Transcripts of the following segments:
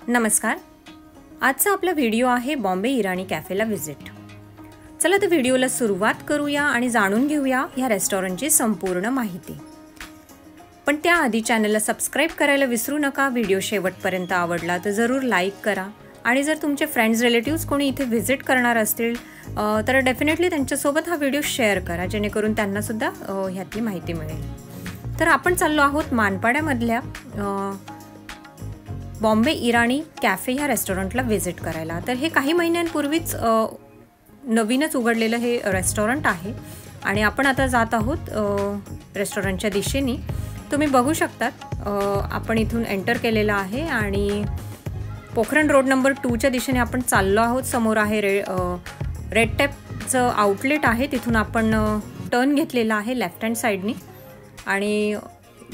नमस्कार. आजचा आपला व्हिडिओ आहे बॉम्बे इराणी कॅफेला व्हिजिट. चला तर व्हिडिओला सुरुवात करूया आणि जाणून घेऊया ह्या रेस्टॉरंटची संपूर्ण माहिती. पण त्याआधी चॅनलला सबस्क्राईब करायला विसरू नका. व्हिडिओ शेवटपर्यंत आवडला तर जरूर लाईक करा आणि जर तुमचे फ्रेंड्स रिलेटिव्स कोणी इथे व्हिजिट करणार असतील तर डेफिनेटली त्यांच्यासोबत हा व्हिडिओ शेअर करा, जेणेकरून त्यांनासुद्धा ह्यातली माहिती मिळेल. तर आपण चाललो आहोत मानपाड्यामधल्या बॉम्बे इराणी कॅफे ह्या रेस्टॉरंटला व्हिजिट करायला. तर हे काही महिन्यांपूर्वीच नवीनच उघडलेलं हे रेस्टॉरंट आहे आणि आपण आता जात आहोत रेस्टॉरंटच्या दिशेने. तुम्ही बघू शकतात आपण इथून एंटर केलेलं आहे आणि पोखरण रोड नंबर 2च्या दिशेने आपण चाललो आहोत. समोर आहे रेड टेपचं आउटलेट आहे, तिथून आपण टर्न घेतलेला आहे लेफ्ट हँड साईडनी आणि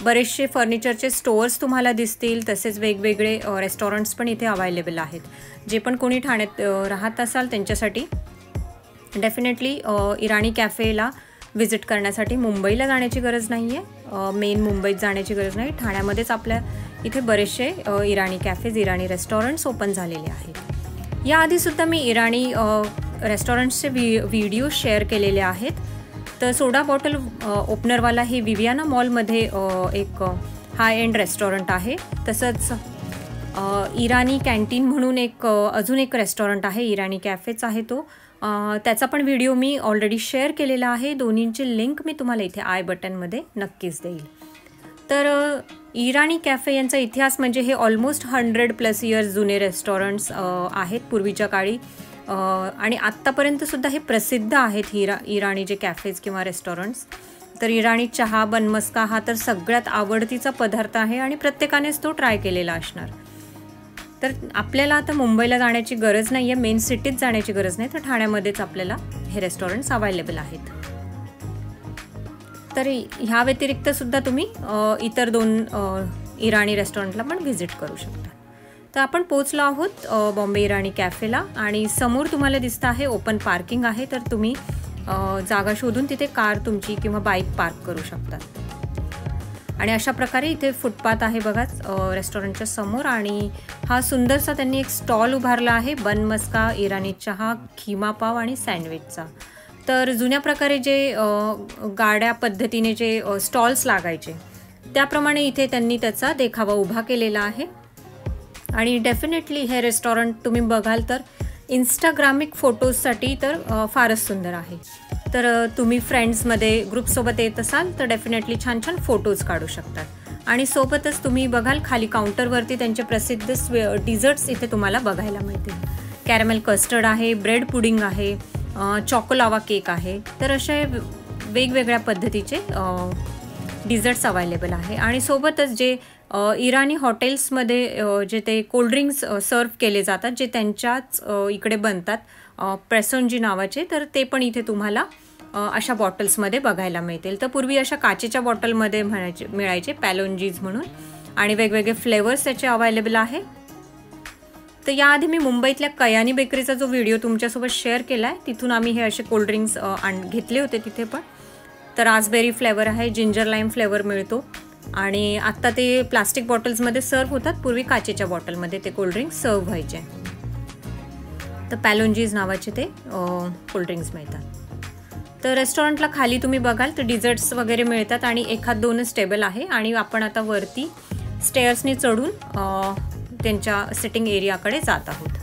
बरेचसे फर्निचरचे स्टोअर्स तुम्हाला दिसतील. तसेच वेगवेगळे रेस्टॉरंट्स पण इथे अवेलेबल आहेत. जे पण कोणी ठाण्यात राहत असाल त्यांच्यासाठी डेफिनेटली इराणी कॅफेला व्हिजिट करण्यासाठी मुंबईला जाण्याची गरज नाही आहे. मेन मुंबईत जाण्याची गरज नाही. ठाण्यामध्येच आपल्या इथे बरेचसे Irani cafes, Irani restaurants open झालेले आहेत. याआधीसुद्धा मी इराणी रेस्टॉरंट्सचे व्हिडिओ शेअर केलेले आहेत. तर सोडा बॉटल ओपनरवाला हे विवियाना मॉलमध्ये एक हाय एंड रेस्टॉरंट आहे. तसंच इराणी कॅन्टीन म्हणून अजून एक रेस्टॉरंट आहे, इराणी कॅफेच आहे तो. त्याचा पण व्हिडिओ मी ऑलरेडी शेअर केलेला आहे. दोन्हींची लिंक मी तुम्हाला इथे आय बटनमध्ये नक्कीच देईल. तर इराणी कॅफे यांचा इतिहास म्हणजे हे ऑलमोस्ट 100+ इयर्स जुने रेस्टॉरंट्स आहेत पूर्वीच्या काळी आणि आत्तापर्यंतसुद्धा हे प्रसिद्ध आहेत इराणी जे कॅफेज किंवा रेस्टॉरंट्स. तर इराणी चहा, बनमस्का हा तर सगळ्यात आवडतीचा पदार्थ आहे आणि प्रत्येकानेच तो ट्राय केलेला असणार. तर आपल्याला आता मुंबईला जाण्याची गरज नाही आहे, मेन सिटीत जाण्याची गरज नाही. तर ठाण्यामध्येच आपल्याला हे रेस्टॉरंट्स अवेलेबल आहेत. तर ह्या व्यतिरिक्तसुद्धा तुम्ही इतर 2 इराणी रेस्टॉरंटला पण व्हिजिट करू शकता. तर आपण पोचलो आहोत बॉम्बे इराणी कॅफेला आणि समोर तुम्हाला दिसतं आहे ओपन पार्किंग आहे. तर तुम्ही जागा शोधून तिथे कार तुमची किंवा बाईक पार्क करू शकता. आणि अशा प्रकारे इथे फुटपाथ आहे बघा रेस्टॉरंटच्या समोर आणि हा सुंदरसा त्यांनी एक स्टॉल उभारला आहे बनमस्का, इराणी चहा, खिमा पाव आणि सँडविचचा. तर जुन्या प्रकारे जे गाड्या पद्धतीने जे स्टॉल्स लागायचे त्याप्रमाणे इथे त्यांनी त्याचा देखावा उभा केलेला आहे. आणि डेफिनेटली हे रेस्टॉरंट तुम्ही बघाल तर इंस्टाग्रामिक फोटोजसाठी तर फारच सुंदर आहे. तर तुम्ही फ्रेंड्समध्ये ग्रुपसोबत येत असाल तर डेफिनेटली छान छान फोटोज काढू शकतात. आणि सोबतच तुम्ही बघाल खाली काउंटरवरती त्यांचे प्रसिद्ध डिझर्ट्स इथे तुम्हाला बघायला मिळतील. कॅरमेल कस्टर्ड आहे, ब्रेड पुडिंग आहे, चॉकोलावा केक आहे. तर असे वेगवेगळ्या पद्धतीचे डिझर्ट्स अवेलेबल आहे. आणि सोबतच जे इराणी हॉटेल्समध्ये जे ते कोल्ड्रिंक्स सर्व केले जातात जे त्यांच्याच इकडे बनतात प्रेसोंजी नावाचे, तर ते पण इथे तुम्हाला अशा बॉटल्समध्ये बघायला मिळतील. तर पूर्वी अशा काचेच्या बॉटलमध्ये मिळायचे पॅलोंजीज म्हणून आणि वेगवेगळे फ्लेवर्स त्याचे अवेलेबल आहे. तर याआधी मी मुंबईतल्या कयानी बेकरीचा जो व्हिडिओ तुमच्यासोबत शेअर केला आहे तिथून आम्ही हे असे कोल्ड्रिंक्स घेतले होते तिथे पण. तर रास्बेरी फ्लेवर आहे, जिंजर लाईम फ्लेवर मिळतो आणि आत्ता ते प्लास्टिक बॉटल्समध्ये सर्व होतात. पूर्वी काचेच्या बॉटलमध्ये ते कोल्ड्रिंक्स सर्व व्हायचे. तर पॅलोंजीज नावाचे ते कोल्ड्रिंक्स मिळतात. तर रेस्टॉरंटला खाली तुम्ही बघाल तर डिझर्ट्स वगैरे मिळतात आणि 1-2च टेबल आहे. आणि आपण आता वरती स्टेअर्सने चढून त्यांच्या सिटिंग एरियाकडे जात आहोत.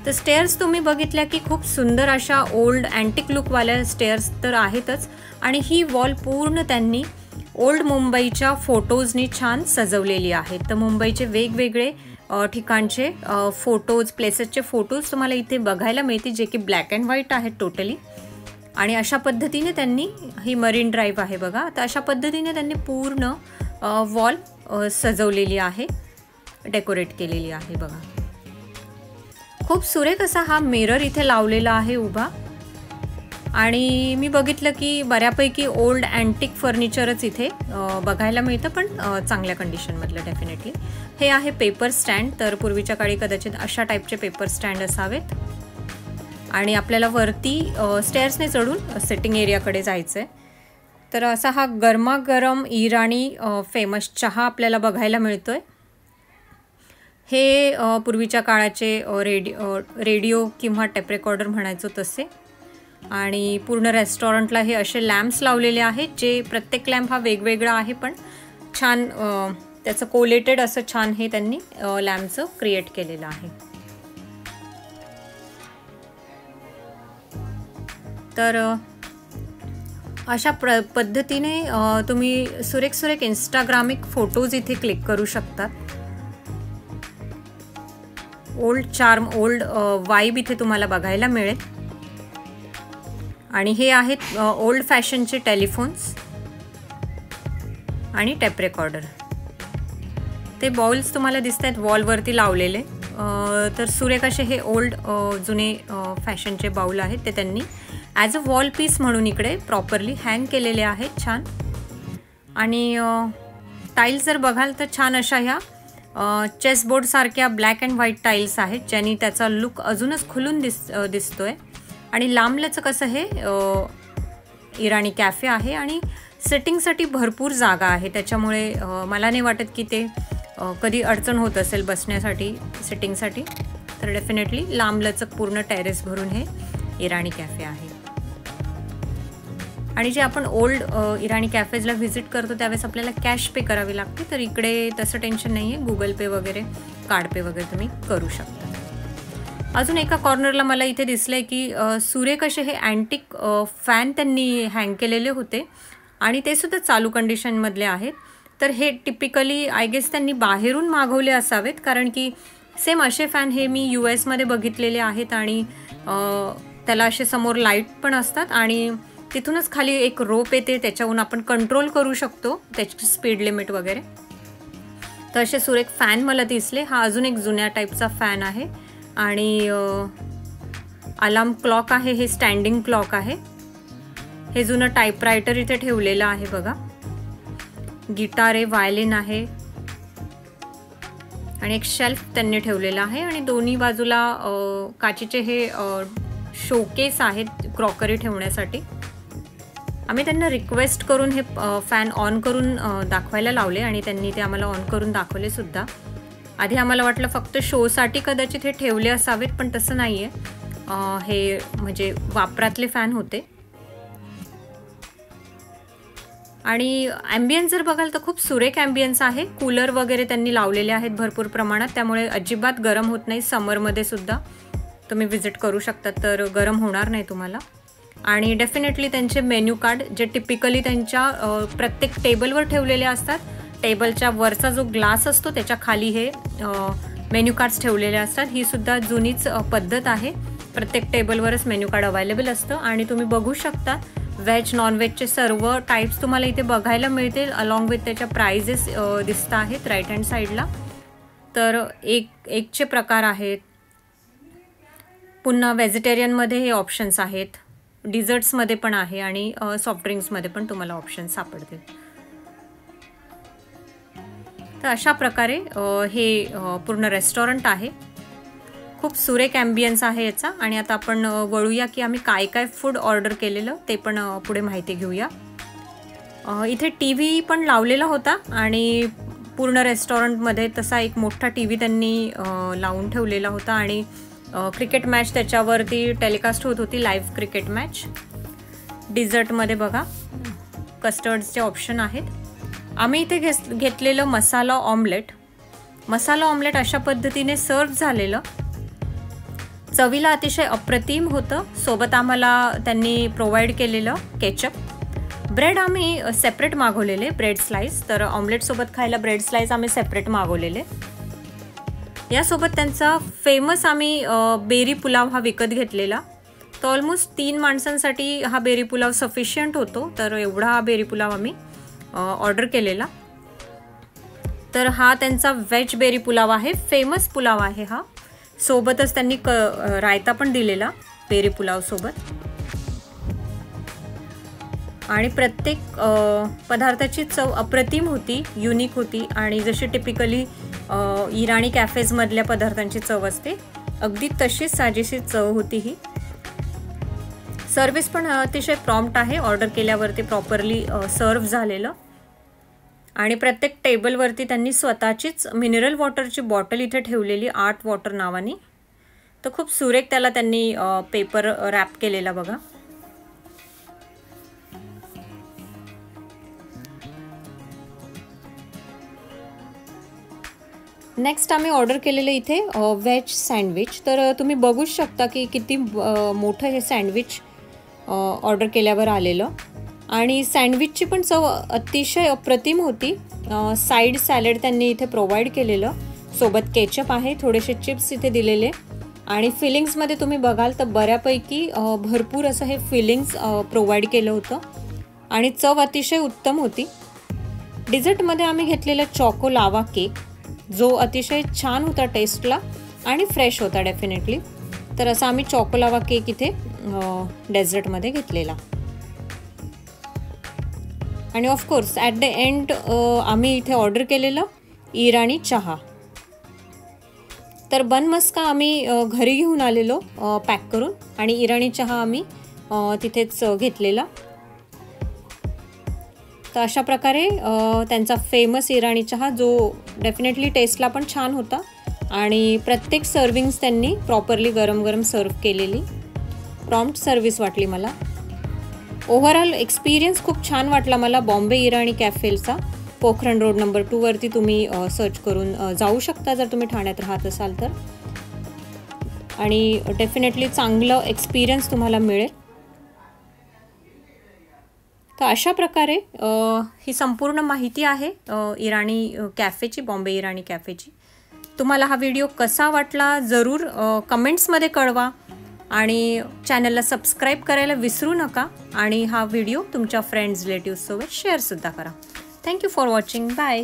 तर स्टेअर्स तुम्ही बघितल्या की खूप सुंदर अशा ओल्ड अँटिक लुकवाल्या स्टेअर्स तर आहेतच आणि ही वॉल पूर्ण त्यांनी ओल्ड मुंबईच्या फोटोजनी छान सजवलेली आहे. तर मुंबईचे वेगवेगळे ठिकाणचे फोटोज, प्लेसेसचे फोटोज तुम्हाला इथे बघायला मिळतील जे की ब्लॅक अँड व्हाईट आहेत टोटली. आणि अशा पद्धतीने त्यांनी ही मरीन ड्राईव्ह आहे बघा. तर अशा पद्धतीने त्यांनी पूर्ण वॉल सजवलेली आहे, डेकोरेट केलेली आहे बघा. खूप सुरेख असा हा मिरर इथे लावलेला आहे उभा. आणि मी बघितलं की बऱ्यापैकी ओल्ड अँटिक फर्निचरच इथे बघायला मिळतं, पण चांगल्या कंडिशनमधलं डेफिनेटली. हे आहे पेपर स्टँड. तर पूर्वीच्या काळी कदाचित अशा टाईपचे पेपर स्टँड असावेत. आणि आपल्याला वरती स्टेअर्सने चढून सिटिंग एरियाकडे जायचं आहे. तर असा हा गरमागरम इराणी फेमस चहा आपल्याला बघायला मिळतोय. हे पूर्वीच्या काळाचे रेडिओ किंवा टेप रेकॉर्डर म्हणायचो तसे. आणि पूर्ण रेस्टॉरंटला हे असे लॅम्प्स लावलेले आहेत, जे प्रत्येक लॅम्प हा वेगवेगळा आहे, पण छान त्याचं कोलेटेड असं छान हे त्यांनी लॅम्पचं क्रिएट केलेलं आहे. तर अशा पद्धतीने तुम्ही सुरेख सुरेख इंस्टाग्रामिक फोटोज इथे क्लिक करू शकतात. ओल्ड चार्म, ओल्ड वाइब इथे तुम्हाला बघायला मिळेल. आणि हे आहेत ओल्ड फॅशनचे टेलिफोन्स आणि टेप रेकॉर्डर. ते बाउल्स तुम्हाला दिसत आहेत वॉलवरती लावलेले. तर सुरेख असे हे ओल्ड जुने फॅशनचे बाउल आहेत, ते त्यांनी ॲज अ वॉल पीस म्हणून इकडे प्रॉपरली हँग केलेले आहेत छान. आणि टाईल्स जर बघाल तर छान अशा ह्या चेसबोर्ड सारख्या ब्लॅक अँड व्हाईट टाईल्स आहेत, ज्यांनी त्याचा लुक अजूनच खुलून दिसतोय. आणि लांबलचक कसं हे इराणी कॅफे आहे आणि सिटिंगसाठी भरपूर जागा आहे, त्याच्यामुळे मला नाही वाटत की ते कधी अडचण होत असेल बसण्यासाठी, सिटिंगसाठी. तर डेफिनेटली लांबलचक पूर्ण टेरेस भरून हे इराणी कॅफे आहे. आणि जे आपण ओल्ड इराणी कॅफेजला व्हिजिट करतो त्यावेळेस आपल्याला कॅश पे करावी लागते, तर इकडे तसं टेन्शन नाही आहे. गुगल पे वगैरे, कार्ड पे वगैरे तुम्ही करू शकता. अजून एका कॉर्नरला मला इथे दिसलंय की सुरेख असे हे अँटिक फॅन त्यांनी हँग केलेले होते आणि ते सुद्धा चालू कंडिशनमधले आहेत. तर हे टिपिकली आय गेस त्यांनी बाहेरून मागवले असावेत, कारण की सेम असे फॅन हे मी US मध्ये बघितलेले आहेत. आणि त्याला असे समोर लाईट पण असतात आणि तिथूनच खाली एक रोप येते, त्याच्याहून आपण कंट्रोल करू शकतो त्याची स्पीड लिमिट वगैरे. तर असे सुरेख फॅन मला दिसले. हा अजून एक जुन्या टाईपचा फॅन आहे. आणि अलार्म क्लॉक आहे, हे स्टँडिंग क्लॉक आहे. हे जुनं टाईपरायटर इथे ठेवलेलं आहे बघा. गिटार आहे, वायलिन आहे आणि एक शेल्फ त्यांनी ठेवलेला आहे. आणि दोन्ही बाजूला काचेचे हे शोकेस आहेत क्रॉकरी ठेवण्यासाठी. आम्ही त्यांना रिक्वेस्ट करून हे फॅन ऑन करून दाखवायला लावले आणि त्यांनी ते आम्हाला ऑन करून दाखवले सुद्धा. आधी आम्हाला वाटलं फक्त शोसाठी कदाचित हे ठेवले असावेत, पण तसं नाही आहे. हे म्हणजे वापरातले फॅन होते. आणि ॲम्बियन्स जर बघाल तर खूप सुरेख ॲम्बियन्स आहे. कूलर वगैरे त्यांनी लावलेले आहेत भरपूर प्रमाणात, त्यामुळे अजिबात गरम होत नाही. समरमध्ये सुद्धा तुम्ही व्हिजिट करू शकता तर गरम होणार नाही तुम्हाला. आणि डेफिनेटली त्यांचे मेन्यू कार्ड जे टिपिकली त्यांच्या प्रत्येक टेबलवर ठेवलेले असतात. टेबलच्या वरचा जो ग्लास असतो त्याच्या खाली हे मेन्यू कार्ड्स ठेवलेले असतात. ही सुद्धा जुनीच पद्धत आहे. प्रत्येक टेबलवरच मेन्यू कार्ड अवेलेबल असतं आणि तुम्ही बघू शकता व्हेज नॉनव्हेजचे सर्व टाईप्स तुम्हाला इथे बघायला मिळतील. अलॉंग विथ त्याच्या प्राइजेस दिसत आहेत राईट हँड साईडला. तर एकचे प्रकार आहेत. पुन्हा व्हेजिटेरियनमध्ये हे ऑप्शन्स आहेत, डिझर्ट्समध्ये पण आहे आणि सॉफ्ट ड्रिंक्समध्ये पण तुम्हाला ऑप्शन सापडतील. तर अशा प्रकारे हे पूर्ण रेस्टॉरंट आहे. खूप सुरेख ॲम्बियन्स आहे याचा. आणि आता आपण वळूया की आम्ही काय काय फूड ऑर्डर केलेलं ते पण पुढे माहिती घेऊया. इथे TV पण लावलेला होता आणि पूर्ण रेस्टॉरंटमध्ये तसा एक मोठा TV त्यांनी लावून ठेवलेला होता आणि क्रिकेट मॅच त्याच्यावरती टेलिकास्ट होत होती, लाईव्ह क्रिकेट मॅच. डिझर्टमध्ये बघा कस्टर्ड्सचे ऑप्शन आहेत. आम्ही इथे घेतलेलं मसाला ऑमलेट. मसाला ऑमलेट अशा पद्धतीने सर्व झालेलं, चवीला अतिशय अप्रतिम होतं. सोबत आम्हाला त्यांनी प्रोव्हाइड केलेलं केचप. ब्रेड आम्ही सेपरेट मागवलेले, ब्रेड स्लाइस. तर ऑमलेटसोबत खायला ब्रेड स्लाइस आम्ही सेपरेट मागवलेले. यासोबत त्यांचा फेमस आम्ही बेरी पुलाव हा विकत घेतलेला. तर ऑलमोस्ट 3 माणसांसाठी हा बेरी पुलाव सफिशियंट होतो. तर एवढा हा बेरी पुलाव आम्ही ऑर्डर केलेला. तर हा त्यांचा व्हेज बेरी पुलाव आहे, फेमस पुलाव आहे हा. सोबतच त्यांनी रायता पण दिलेला बेरी पुलाव सोबत. आणि प्रत्येक पदार्थाची चव अप्रतिम होती, युनिक होती. आणि जशी टिपिकली इराणी कॅफेजमधल्या पदार्थांची चव असते अगदी तशीच साजेशी चव होती ही. सर्विस पण अतिशय प्रॉम्प्ट आहे. ऑर्डर केल्यावरती प्रॉपरली सर्व झालेलं. आणि प्रत्येक टेबलवरती त्यांनी स्वतःचीच मिनरल वॉटरची बॉटल इथे ठेवलेली, आर्ट वॉटर नावाने. तर खूप सुरेख त्याला त्यांनी पेपर रॅप केलेला बघा. नेक्स्ट आम्ही ऑर्डर केलेलं इथे व्हेज सँडविच. तर तुम्ही बघू शकता की किती मोठं हे सँडविच ऑर्डर केल्यावर आलेलं. आणि सँडविचची पण चव अतिशय अप्रतिम होती. साईड सॅलड त्यांनी इथे प्रोव्हाइड केलेलं, सोबत केचप आहे, थोडेसे चिप्स इथे दिलेले. आणि फिलिंग्समध्ये तुम्ही बघाल तर बऱ्यापैकी भरपूर असं हे फिलिंग्स प्रोव्हाइड केलं होतं आणि चव अतिशय उत्तम होती. डिझर्टमध्ये आम्ही घेतलेला चॉको लावा केक, जो अतिशय छान होता टेस्टला आणि फ्रेश होता डेफिनेटली. तर असा आम्ही चॉको लावा केक इथे डेझर्टमध्ये घेतलेला. आणि ऑफकोर्स ॲट द एंड आम्ही इथे ऑर्डर केलेलं इराणी चहा. तर बन मस्का आम्ही घरी घेऊन आलेलो पॅक करून, आणि इराणी चहा आम्ही तिथेच घेतलेला. तर अशा प्रकारे त्यांचा फेमस इराणी चहा, जो डेफिनेटली टेस्टला पण छान होता आणि प्रत्येक सर्विंग्स त्यांनी प्रॉपरली गरम गरम सर्व केलेली. प्रॉम्प्ट सर्विस वाटली मला. ओव्हरऑल एक्सपिरियन्स खूप छान वाटला मला बॉम्बे इराणी कॅफेचा. पोखरण रोड नंबर 2 वरती तुम्ही सर्च करून जाऊ शकता जर तुम्ही ठाण्यात राहत असाल तर. आणि डेफिनेटली चांगलं एक्सपिरियन्स तुम्हाला मिळेल. तर अशा प्रकारे ही संपूर्ण माहिती आहे इराणी कॅफेची, बॉम्बे इराणी कॅफेची. तुम्हाला हा व्हिडिओ कसा वाटला जरूर कमेंट्समध्ये कळवा आणि चॅनलला सबस्क्राईब करायला विसरू नका. आणि हा व्हिडिओ तुमच्या फ्रेंड्स रिलेटिव्हसोबत शेअरसुद्धा करा. Thank you for watching. बाय.